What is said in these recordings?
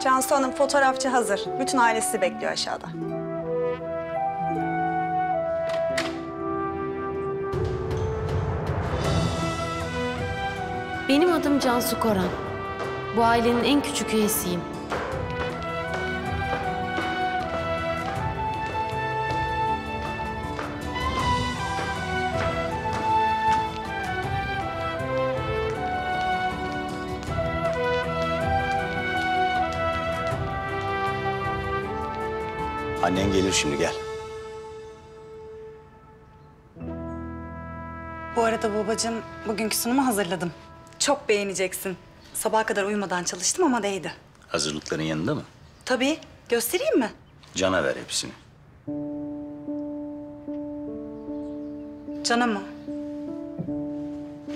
Cansu Hanım fotoğrafçı hazır. Bütün ailesi bekliyor aşağıda. Benim adım Cansu Koran. Bu ailenin en küçük üyesiyim. Annen gelir şimdi, gel. Bu arada babacığım, bugünkü sunumu hazırladım. Çok beğeneceksin. Sabaha kadar uyumadan çalıştım ama değdi. Hazırlıkların yanında mı? Tabii. Göstereyim mi? Can'a ver hepsini. Can'a mı?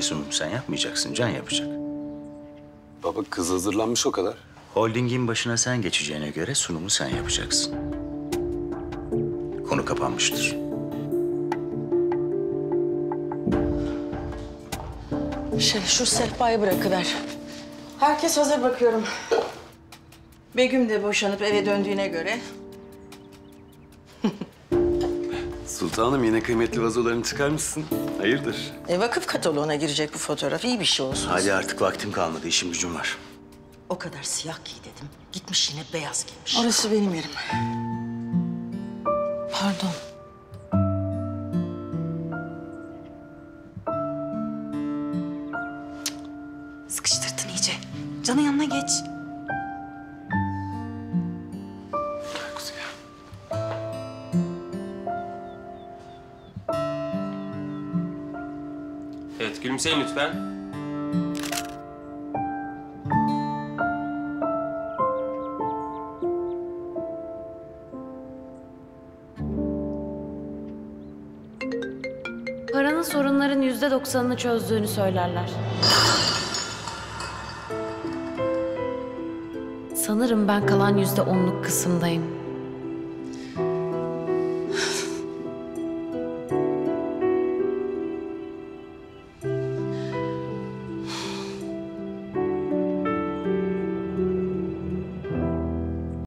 Sunum sen yapmayacaksın, Can yapacak. Baba kız hazırlanmış o kadar. Holdingin başına sen geçeceğine göre sunumu sen yapacaksın. Konu kapanmıştır. Şu sehpayı bırakıver. Herkes hazır bakıyorum. Begüm de boşanıp eve döndüğüne göre. Sultanım yine kıymetli vazolarını çıkarmışsın. Hayırdır? Vakıf kataloğuna girecek bu fotoğraf. İyi bir şey olsun. Hadi artık vaktim kalmadı, işim gücüm var. O kadar siyah giy dedim. Gitmiş yine beyaz giymiş. Orası benim yerim. Pardon. Sıkıştırdın iyice. Can'ın yanına geç. Kuzey. Evet, gülümseyin lütfen. Paranın sorunların %90'ını çözdüğünü söylerler. Sanırım ben kalan %10'luk kısımdayım.